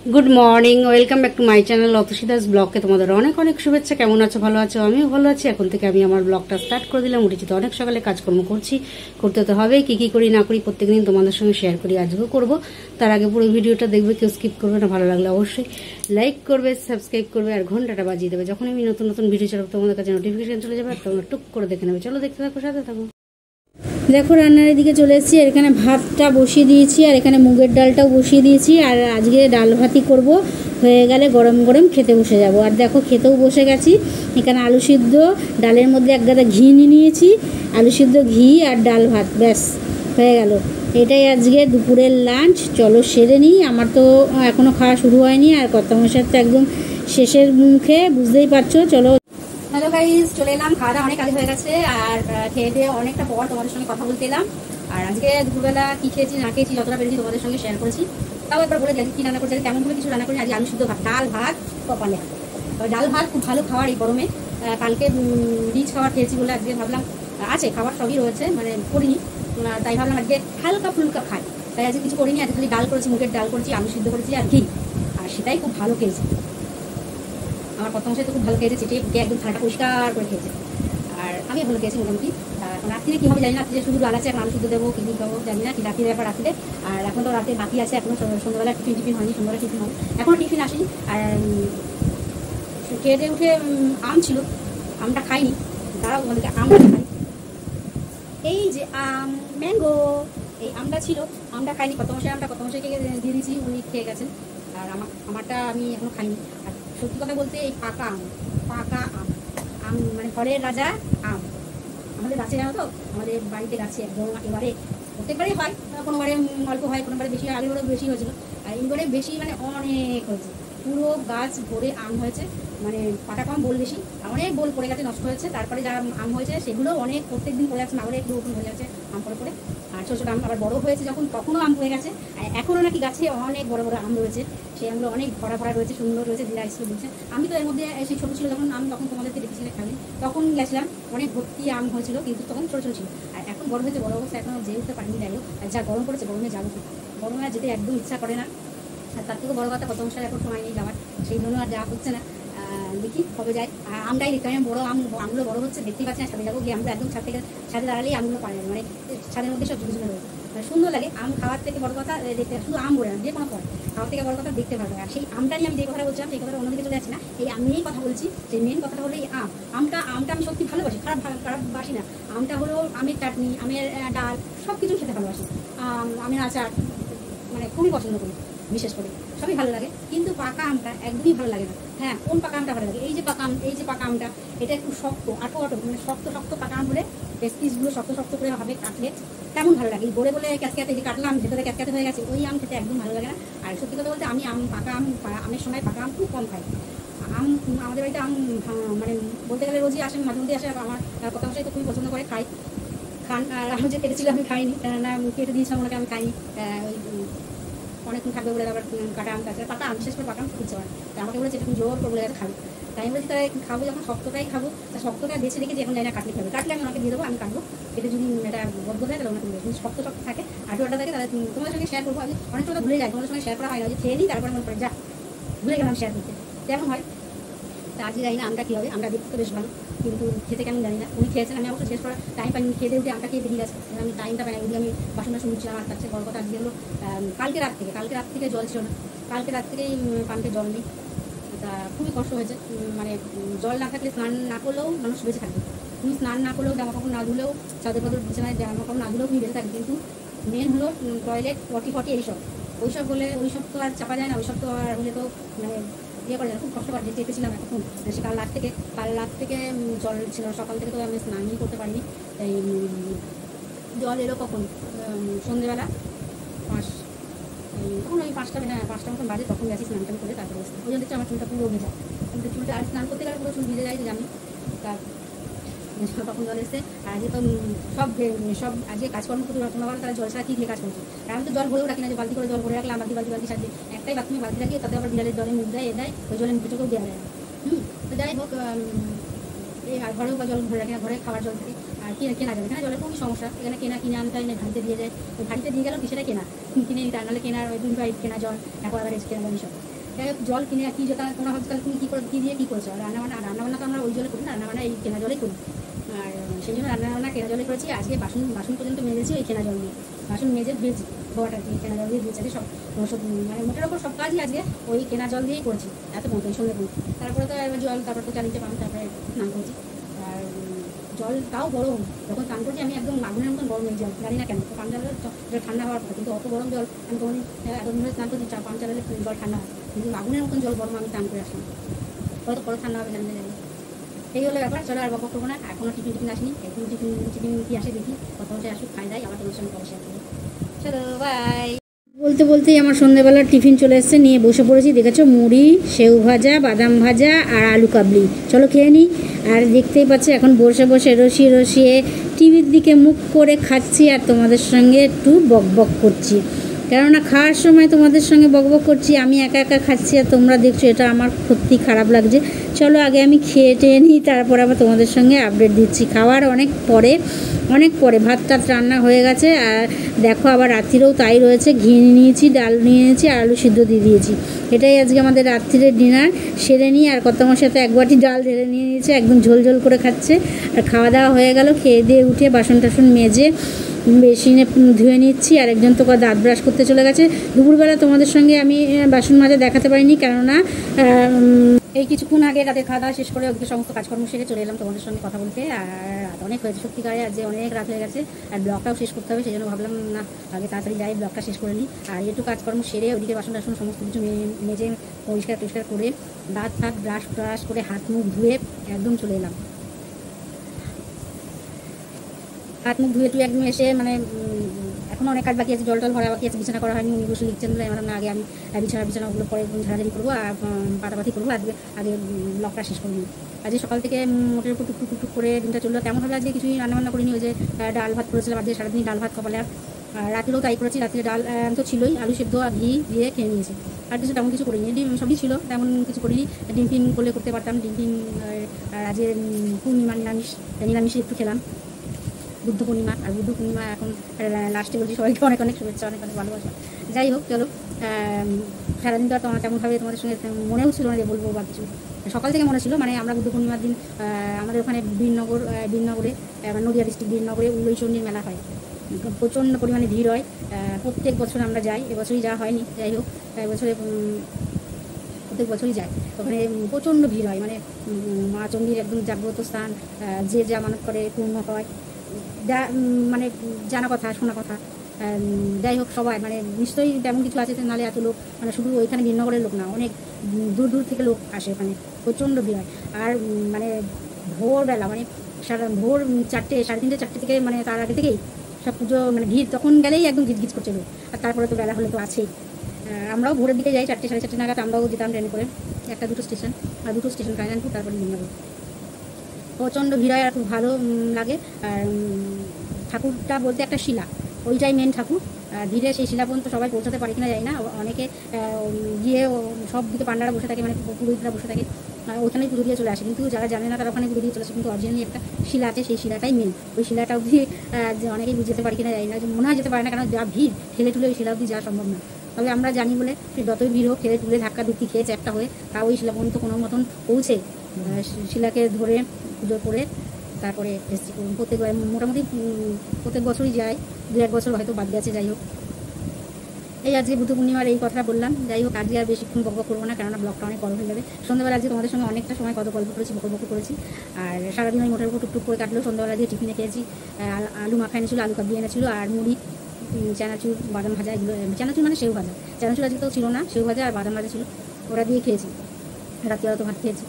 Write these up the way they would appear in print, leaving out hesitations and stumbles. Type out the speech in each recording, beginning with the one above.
Good morning, welcome back to my channel Atasi Das ব্লগকে তোমাদের অনেক অনেক শুভেচ্ছা। কেমন আছো? ভালো আছো? আমিও ভালো আছি। এখন থেকে আমি আমার ব্লগটা স্টার্ট করে দিলাম। উঠেছি তো অনেক সকালে, কাজকর্ম করছি, করতে তো হবে। কি কি করি না করি প্রত্যেকদিন তোমাদের সঙ্গে শেয়ার করি, আজকেও করবো। তার আগে পুরো ভিডিওটা দেখবে, কেউ স্কিপ করবে না। ভালো লাগলে অবশ্যই লাইক করবে, সাবস্ক্রাইব করবে আর ঘন্টাটা বাজিয়ে দেবে। যখন আমি নতুন নতুন ভিডিও চালাবো তোমাদের কাছে নোটিফিকেশন চলে যাবে আর তোমরা টুক করে দেখে নেবে। চলো দেখতে থাকো, সাথে থাকো। দেখো রান্নার দিকে চলে এসেছি। এখানে ভাতটা বসিয়ে দিয়েছি আর এখানে মুগের ডালটাও বসিয়ে দিয়েছি। আর আজকে ডাল ভাতই করবো, হয়ে গেলে গরম গরম খেতে বসে যাব। আর দেখো খেতেও বসে গেছি। এখানে আলু সিদ্ধ, ডালের মধ্যে এক গাদা ঘি নিয়ে নিয়েছি, আলু সিদ্ধ, ঘি আর ডাল ভাত, ব্যাস হয়ে গেল। এটাই আজকে দুপুরের লাঞ্চ। চলো সেরে নিই। আমার তো এখনও খাওয়া শুরু হয়নি আর কর্তামশাইয়ের তো একদম শেষের মুখে, বুঝতেই পারছো। চলো। হ্যালো গাইজ, চলে এলাম। খাওয়া দাওয়া অনেক আগে হয়ে গেছে আর খেয়ে দিয়ে অনেকটা পর তোমাদের সঙ্গে কথা বলতে এলাম। আর আজকে দুপুরবেলা কী খেয়েছি না খেয়েছি যতটা পেরেছি তোমাদের সঙ্গে শেয়ার করেছি। তাও একবার বলে দিই কী রান্না করছি। তেমনভাবে কিছু রান্না করি। আজকে আলু সিদ্ধ ভাত, ডাল ভাত, কপালে ডাল ভাত খুব ভালো খাওয়ার এই গরমে। কালকে রিচ খাবার খেয়েছি বলে আজকে ভাবলাম আছে খাবার সবই রয়েছে, মানে করিনি, তাই ভাবলাম আজকে হালকা ফুলকা খাই। তাই আজকে কিছু করিনি। আজকে খালি ডাল করেছি, মুগের ডাল করেছি, আলু সিদ্ধ করেছি আর ঘি, আর সেটাই খুব ভালো খেয়েছি। আমার প্রথম সাথে তো খুব ভালো খেয়েছে, চেটে একদম থালাটা পরিষ্কার করে খেয়েছে। আর আমি ভালো খেয়েছি মোটামুটি। এখন রাত্রিরে কী হবে জানি না, রাত্রিরে শুধু ডাল আছে, এখন আলু শুদ্ধ দেবো কি খাবো জানি না, কি রাত্রির ব্যাপার রাত্রিরে। আর এখন তো রাতে বাকি আছে, এখনও সন্ধ্যাবেলা টিফিন হয়নি, সন্ধ্যাবেলা টিফিন হবে, এখনও টিফিন আসেনি। আর খেয়ে দিয়ে উঠে আম ছিল, আমটা খাইনি, দাঁড়াও তোমাদেরকে আমটা খাই। এই যে আম, ম্যাঙ্গো, এই আমটা ছিল, আমটা খাইনি। কত মশাইকে দিয়ে দিয়েছি, উনি খেয়ে গেছেন। আর আমারটা আমি এখনও খাইনি। আর সত্যি কথা বলতে এই পাকা আম মানে ঘরের রাজা আম। আমাদের গাছে, জানো তো, আমাদের বাড়িতে গাছে একদম এবারে প্রত্যেকবারই হয়, কোনোবারে অল্প হয়, কোনোবারে বেশি হয়। আগেবারে বেশি হয়েছিল আর এইবারে বেশি, মানে অনেক হয়েছে। পুরো গাছ ভরে আম হয়েছে, মানে পাকা কম, বোল বেশি, অনেক বোল পড়ে গেছে, নষ্ট হয়েছে। তারপরে যারা আম হয়েছে সেগুলো অনেক প্রত্যেকদিন পড়ে যাচ্ছে, আবার একটু নতুন হয়ে যাচ্ছে আম পড়ে পড়ে। আর ছোটো ছোটো আম আবার বড়ো হয়েছে যখন, তখনও আম হয়ে গেছে। আর এখনও নাকি গাছে অনেক বড় বড় আম রয়েছে, সেই আমগুলো অনেক ভরা ভরা রয়েছে, সুন্দর রয়েছে, দিদা এসে বলছে। আমি তো এর মধ্যে সেই ছোটো ছিল যখন আম, তখন তোমাদেরকে দেখেছিলে খালি, তখন গেছিলাম, অনেক ভর্তি আম হয়েছিল, কিন্তু তখন ছোটো ছোটো ছিল। আর এখন বড় হয়েছে, বড় অবস্থা এখনও যেয়ে উঠতে পারিনি। যাই হোক, আর যা গরম পড়েছে, গরমে যাবো কি, গরমে আর যেতে একদম ইচ্ছা করে না। আর তার থেকে বড় কথা, কত মশাই এখন সময় নেই যাওয়ার, সেই জন্য আর যাওয়া হচ্ছে না। দেখি কবে যাই। আর আমটাই দেখতে আমি বড়ো আমগুলো বড়ো হচ্ছে, দেখতেই পাচ্ছি না। ছাদে যাবো গিয়ে আমরা একদম ছাদে দাঁড়ালেই আমগুলো পাওয়া যায়, মানে ছাদের মধ্যে সব ঝুলে ঝুলে রয়েছে, মানে সুন্দর লাগে। আম খাওয়ার থেকে বড় কথা দেখতে, শুধু আম বলে না, যে কোনো ফল খাওয়ার থেকে বড় কথা দেখতে ভালো লাগে। আর সেই আমটা নিয়ে আমি যে কথাটা বলছিলাম, সেই কথাটা অন্যদিকে চলে যাচ্ছি না, এই আম নিয়েই কথা বলছি। যে মেন কথাটা হলো এই আমটা আমি সত্যি ভালোবাসি, খারাপ বাসি না। আমটা হলো আমের চাটনি, আমের ডাল, সব কিছু খেতে ভালোবাসি। আমের আচার মানে খুবই পছন্দ করি, বিশেষ করে সবই ভালো লাগে। কিন্তু পাকা আমটা একদমই ভালো লাগে না। হ্যাঁ, কোন পাকা আমটা ভালো লাগে? এই যে পাকা আমটা, এটা একটু শক্ত, আটো মানে শক্ত পাকা আম হলে, পিসগুলো শক্ত করে হবে, কাটলে তেমন ভালো লাগে। বলে ক্যাচক্যাতে যে কাটলাম, ভেতরে ক্যাচক্যাতে হয়ে গেছে, ওই আম খেতে একদম ভালো লাগে না। আর সত্যি কথা বলতে আমি আমের সময় পাকা আম খুব কম খাই। আমাদের বাড়িতে আম মানে বলতে গেলে রোজই আসেন, মাঝে মধ্যে আসে। আমার কথা মশাই তো খুবই পছন্দ করে, খান। আর আমি যে কেটেছিল আমি খাইনি, না কেটে দিয়েছিলাম ওনাকে, আমি খাইনি। ওই অনেকক্ষণ থাকবে বলে আবার কাটা আম কাছে, পাকা আম, বিশেষ করে পাকা আম খুঁজছে আমার। তাই আমাকে বলেছে একটু জোর করে বলে গেছে খাবো। তাই আমি বলছি তাই খাবো, যখন শক্তটাই খাবো, তা শক্তটা বেছে রেখেছি, এখন যাই না কাটলে খাবে, কাটলে আমি ওনাকে দিয়ে দেবো, আমি কাটবো। এটা যদি এটা বদ্ধ হয় তাহলে ওনাকে দিয়ে দেবো। শক্ত থাকে, আটা থাকে, তাহলে তোমাদের সঙ্গে শেয়ার করবো। আমি অনেক সময় ভুলে যাই, তোমাদের সঙ্গে শেয়ার করা হয় না, যে খেয়ে নিই তারপরে মনে পড়ে যা ভুলে গেলাম শেয়ার করতে, তেমন হয়। তা আজকে জানি না আমটা কী হবে। আমরা দেখতে তো বেশ ভালো, কিন্তু খেতে কেমন জানি না। উনি খেয়েছেন, আমি অবশ্যই শেষ করার টাইম পাইনি, খেতে উঠে আমটা খেয়ে বেরিয়ে গেছে, আমি টাইমটা পাই না। ওই আমি বাসনটা শুনছিলাম। আর তার চেয়ে বড় কথা আজকে হলো কালকে রাত থেকে জল ছিল না, কালকে রাত থেকেই পাম্পে জল নেই। তা খুবই কষ্ট হয়েছে। মানে জল না থাকলে স্নান না করলেও মানুষ বেঁচে থাকবে। তুমি স্নান না করলেও, জামা কাপড় না ধুলেও, চাদর পাদর বিছানায় জামা কাপড় না ধুলেও তুমি বেঁচে থাকবে। কিন্তু মেন হলো টয়লেট, পটি এইসব, ওইসব হলে, ওইসব তো আর চাপা যায় না। ওইসব তো আর হলে তো মানে ইয়ে করে যায়, খুব কষ্ট করে যেতেছিলাম এখন। সে কাল রাত থেকে জল ছিল, সকাল থেকে তো আমি স্নানই করতে পারিনি। এই জল এলো কখন, সন্ধ্যেবেলা তখন ওই 5টা মতন বাজে, তখন গেছি স্নান টান করে, তারপরে ওই জন্য দেখছি আমার চুলটা পুরো ভেজা। কিন্তু চুলটা আর স্নান করতে গেলে পুরো চুল ভিজে যায়, জানি। তা তখন জল এসছে। আর আজকে তো সব আজকে কাজকর্ম করতে তোমরা তারা জল ছাড়া কী দিয়ে কাজ করছে। আর আমি তো জল ভরেও রাখি না, যে বালতি করে জল ভরে রাখলাম, বালতি সাজিয়ে একটাই বাথরুমে বালতি রাখি, তাতে আবার বিড়ালের জলে মুখ দেয়, ওই জলে মুখে চোখেও দেওয়া যায় না। তো যাই হোক, এই ঘরেও বা জল ভরে রাখি না, ঘরে খাবার জল থাকে। আর আর কেনা জল, এখানে জলের খুবই সমস্যা। এখানে কিনে আনতে হয়, ভাড়িতে দিয়ে যায়, ওই ভাড়িতে দিয়ে গেলেও সেটা কেনা কিনে নিতে, আর নাহলে কেনার ওই 2 পাইপ কেনা জল, অ্যাকোয়াগার্ড কেনা জল সব। জল কিনে কি যেটা তোমরা ভাবছো তাহলে তুমি কী দিয়ে কী করছো? রান্নাবান্না তো আমরা ওই জলে করি না, রান্নাবান্না এই কেনা জলেই করি। আর সেই জন্য রান্নাবান্না কেনা জলে করেছি। আজকে বাসন পর্যন্ত মেজেছি ওই কেনা জল দিয়ে, বাসন মেজে ধুয়েছি ধোয়াটা দিয়ে কেনা জল দিয়ে ধুয়েছি। সব মানে মোটের ওপর সব কাজই আজকে ওই কেনা জল দিয়েই করেছি এত পর্যন্ত, এই সন্ধ্যে পর্যন্ত। তারপরে তো এবার জল, তারপর তো চালিতে পাম, তারপরে স্নান করছি। আর জল তাও গরম, যখন স্নান করছি আমি একদম আগুনের মতন গরম এই জল, জানি না কেন। পাম জল ঠান্ডা হওয়ার কথা, কিন্তু অত গরম জল আমি কোনোদিন এতদিন ধরে স্নান করছি, পাম চালালে জল ঠান্ডা হয়, কিন্তু আগুনের মতন জল গরম আমি স্নান করে আসলাম। হয়তো পরে ঠান্ডা হবে, জানি না। এই হলো ব্যাপার। চলো আর বক করবো না, এখনও টিফিন আসেনি, এখন টিফিন কি আসে দেখি, কত বসে আসুক, খাই দাই, আবার তোমার সঙ্গে পরে শেয়ার করবো। চলো বাই। বলতে বলতেই আমার সন্ধ্যেবেলার টিফিন চলে এসছে, নিয়ে বসে পড়েছি। দেখেছো মুড়ি, সেউ ভাজা, বাদাম ভাজা আর আলু কাবলি। চলো খেয়ে নিই। আর দেখতেই পাচ্ছি এখন বসে বসে রসিয়ে টিভির দিকে মুখ করে খাচ্ছি, আর তোমাদের সঙ্গে একটু বক করছি। কেননা খাওয়ার সময় তোমাদের সঙ্গে বকবক করছি, আমি একা একা খাচ্ছি আর তোমরা দেখছো, এটা আমার সত্যি খারাপ লাগছে। চলো আগে আমি খেয়ে টেয়ে নিই, তারপর আবার তোমাদের সঙ্গে আপডেট দিচ্ছি। খাওয়ার অনেক পরে ভাত টাত রান্না হয়ে গেছে। আর দেখো আবার রাত্রিরেও তাই রয়েছে, ঘি নিয়েছি, ডাল নিয়ে নিয়েছি আর আলু সিদ্ধ দিয়ে দিয়েছি। এটাই আজকে আমাদের রাত্রিরের ডিনার। সেরে নিই, আর কর্তামার সাথে 1 বাটি ডাল ঢেলে নিয়ে নিয়েছে, একদম ঝোল করে খাচ্ছে। আর খাওয়া দাওয়া হয়ে গেল, খেয়ে দিয়ে উঠে বাসন টাসন মেজে বেসিনে ধুয়ে নিচ্ছি। আর একজন তো দাঁত ব্রাশ করতে চলে গেছে। দুপুরবেলা তোমাদের সঙ্গে আমি বাসন মাজা দেখাতে পারিনি, কেননা এই কিছুক্ষণ আগে রাতের খাওয়া দাওয়া শেষ করে ওদিকে সমস্ত কাজকর্ম সেরে চলে এলাম তোমাদের সঙ্গে কথা বলতে। আর রাত অনেক হয়েছে সত্যিকারে, আজ অনেক রাত হয়ে গেছে, আর ব্লগটাও শেষ করতে হবে, সেই জন্য ভাবলাম না আগে তাড়াতাড়ি যাই, ব্লগটা শেষ করে নিই। আর একটু কাজকর্ম সেরে ওদিকে বাসন টাসন সমস্ত কিছু মেজে পরিষ্কার করে দাঁত ফাঁত ব্রাশ করে হাত মুখ ধুয়ে একদম চলে এলাম। হাত মুখ ধুয়ে টুয়ে একদম এসে মানে এখনও অনেক কাজ বাকি আছে, জল ভরা বাকি আছে, বিছানা করা হয়নি, উনি বসে লিখছেন বলে আমার না আগে আমি বিছানাগুলো পরে ঝাড়াঝাড়ি করবো আর পাতাপাতি করবো। আগে ব্লগটা শেষ করে নিই। আজকে সকাল থেকে মোটের উপর টুকটুক করে দিনটা চললো। তেমনভাবে আজকে কিছুই রান্নাবান্না করিনি, ওই যে ডাল ভাত করেছিলাম, আজকে সারাদিন ডাল ভাত কপালে। আর রাত্রেও তাই করেছি, রাত্রে ডাল তো ছিলই, আলু সেদ্ধ আর ঘি দিয়ে খেয়ে নিয়েছি। আর তেমন কিছু করিনি, ডিম সবই ছিল, তেমন কিছু করিনি। ডিম ফিম করতে পারতাম, ডিম আর আজকে পূর্ণিমা নিরামিষ একটু খেলাম, বুদ্ধ পূর্ণিমা। আর বুদ্ধ পূর্ণিমা এখন লাস্টে বলছি সবাইকে অনেক শুভেচ্ছা, অনেক ভালোবাসা। যাই হোক চলো, সারাদিন তো আর তেমনভাবে তোমাদের সঙ্গে মনেও ছিল না যে বলবো বা কিছু। সকাল থেকে মনে ছিল, মানে আমরা বুদ্ধ পূর্ণিমার দিন আমাদের ওখানে বীরনগরে নদিয়া ডিস্ট্রিক্ট বীরনগরে উলইচণ্ডীর মেলা হয়, প্রচণ্ড পরিমাণে ভিড় হয়। প্রত্যেক বছর আমরা যাই, এবছরই যাওয়া হয়নি। যাই হোক এবছরে প্রত্যেক বছরই যায়, ওখানে প্রচণ্ড ভিড় হয়, মানে মা চণ্ডীর একদম জাগ্রত স্থান, যে যা মানত করে পূর্ণ হয়, মানে জানা কথা শোনা কথা। যাই হোক সবাই মানে নিশ্চয়ই তেমন কিছু আছে, নাহলে এত লোক, মানে শুধু ওইখানে বীরনগরের লোক না, অনেক দূর থেকে লোক আসে, মানে প্রচণ্ড ভিড় হয়। আর মানে ভোরবেলা মানে ভোর 4টে 3:30 4টে থেকে, মানে তার আগে থেকেই সব পুজো, মানে ভিড় তখন গেলেই একদম গিজ করছে লোক। আর তারপরে তো বেলা হলে তো আছেই। আমরাও ভোরের দিকে যাই, 4টে 4:30 নাগাদ আমরাও যেতাম ট্রেনে করে, 1-2 স্টেশন, আর 2 স্টেশন কালিয়ানপুর, তারপরে বীরনগর। প্রচণ্ড ভিড় হয় আর খুব ভালো লাগে। আর ঠাকুরটা বলতে একটা শিলা, ওইটাই মেন ঠাকুর। ধীরে সেই শিলা পর্যন্ত সবাই পৌঁছাতে পারে কিনা যায় না, অনেকে গিয়ে সব দিকে পান্ডারা বসে থাকে, মানে পুরোহিতরা বসে থাকে, ওখানেই পুজো দিয়ে চলে আসে। কিন্তু যারা জানে না তারা ওখানে পুজো দিয়ে চলে আসে, কিন্তু অরিজিনালি একটা শিলা আছে, সেই শিলাটাই মেন। ওই শিলাটা অবধি অনেকেই যেতে পারে কিনা যায় না, মনে হয় যেতে পারে না, কারণ যা ভিড়, ঠেলে ওই শিলা অবধি যাওয়া সম্ভব না। তবে আমরা জানি বলে যতই ভিড় হোক, ঠেলে ধাক্কা ধুক্কি খেয়ে চ্যাপটা হয়ে তা ওই শিলা পর্যন্ত কোনো মতন পৌঁছে শিলাকে ধরে পুজো করে তারপরে এসেছি। মোটামুটি প্রত্যেক বছরই যায়, 2-1 বছর হয়তো বাদ গেছে। যাই হোক এই আজকে বুদ্ধ পূর্ণিমার এই কথাটা বললাম। যাই হোক আজকে আর বেশিক্ষণ বকবক করবো না, কেননা ব্লগটা অনেক বড় হয়ে যাবে। সন্ধ্যাবেলা আজকে তোমাদের সঙ্গে অনেকটা সময় কত গল্প করেছি, বকবক করেছি। আর সারাদিন ওই মোটের উপর টুকটুক করে কাটলো। সন্ধ্যাবেলা দিয়ে টিফিনে খেয়েছি, আলু মাখা এনেছিলো, আলু কাবলি এনেছিলো, আর মুড়ি, চানাচুর, বাদাম ভাজা, এগুলো। চানাচুর মানে সেউ ভাজা, চানাচুর আজকে তো ছিল না, সেউ ভাজা আর বাদাম ভাজা ছিল, ওরা দিয়ে খেয়েছি। রাত্রিবেলা তো ভাত খেয়েছি।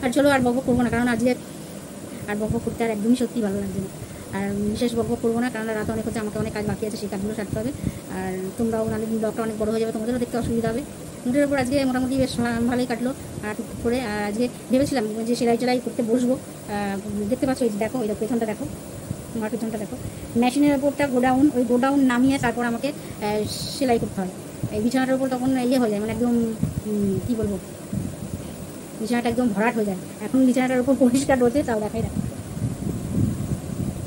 আর চলো আর বকবক করবো না, কারণ আজকে আর বকবক করতে আর একদমই সত্যি ভালো লাগছে না। আর বিশেষ বকবক করবো না, কারণ রাত অনেক হচ্ছে, আমাকে অনেক কাজ বাকি আছে, সেই কাজগুলো সারতে হবে। আর তোমরাও নাহলে ব্লগটা অনেক বড় হয়ে যাবে, তোমাদেরও দেখতে অসুবিধা হবে। মুঠের উপর আজকে মোটামুটি বেশ ভালোই কাটলো। আর টুক করে আর আজকে ভেবেছিলাম যে সেলাই করতে বসবো। দেখতে পাচ্ছ এই দেখো, এই পেছনটা দেখো, আমার পেছনটা দেখো, মেশিনের ওপরটা গোডাউন, ওই গোডাউন নামিয়ে তারপর আমাকে সেলাই করতে হয়। এই বিছানাটার উপর তখন হয়ে যায়, মানে একদম কী বলবো, বিছানাটা একদম ভরাট হয়ে যায়। এখন বিছানাটার উপর পরিষ্কার রয়েছে, তাও দেখাই না।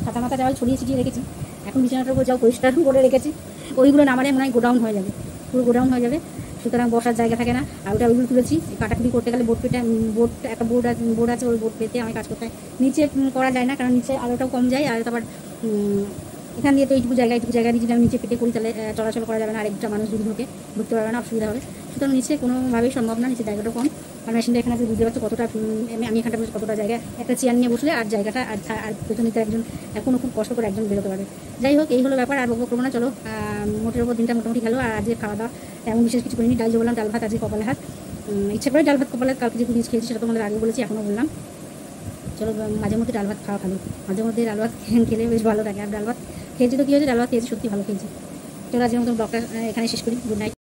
ছাতা মাথা দেওয়াল ছড়িয়ে ছিটিয়ে রেখেছি, এখন বিছানাটার উপর যাও পরিষ্কার করে রেখেছি, ওইগুলো নামালে মনে হয় গোডাউন হয়ে যাবে, পুরো গোডাউন হয়ে যাবে, সুতরাং বসার জায়গা থাকে না। আর ওটা ওইগুলো তুলেছি, কাটাকুটি করতে গেলে একটা বোর্ড আছে, ওই বোর্ড পেতে আমি কাজ করতে হয়। নিচে করা যায় না, কারণ নিচে আলোটাও কম যায়, আর আবার এখান দিয়ে তো এইটুকু জায়গা দিয়ে যদি আমি নিচে পেতে করি তাহলে চলাচল করা যাবে না, আরেকটা মানুষ যদি ঢুকতে পারবে না, অসুবিধা হবে। সুতরাং নিচে কোনোভাবেই সম্ভব না, নিচে জায়গাটা কম। আর মেশিনটা এখানে আপনি বুঝতে পারছো কতটা, আমি এখানটা বসে কতটা জায়গায় একটা চেয়ার নিয়ে বসলে আর জায়গাটা আর পেছনে একজন এখনও খুব কষ্ট করে একজন বেরোতে পারে। যাই হোক, এই হলো ব্যাপার, আর বকবক করবো না। চলো, মোটের ওপর দিনটা মোটামুটি গেলো। আর আজকে খাওয়া দাওয়া তেমন বিশেষ কিছু করিনি, ডাল যে বললাম ডাল ভাত, আজকে কপালে হাত, ইচ্ছা করে ডাল ভাত কপালে হাত, কালকে যে জিনিস খেয়েছি সেটা তোমাদের আগে বলেছি, এখনও বললাম। চলো, মাঝে মধ্যে ডাল ভাত খাওয়া ভালো, মাঝে মধ্যে ডাল ভাত খেলে বেশ ভালো লাগে। আর ডাল ভাত খেয়েছি তো কী হয়েছে, ডাল ভাত খেয়েছি সত্যি ভালো খেয়েছি। চলো আজকের মতো ব্লগটা এখানে শেষ করি। Good night.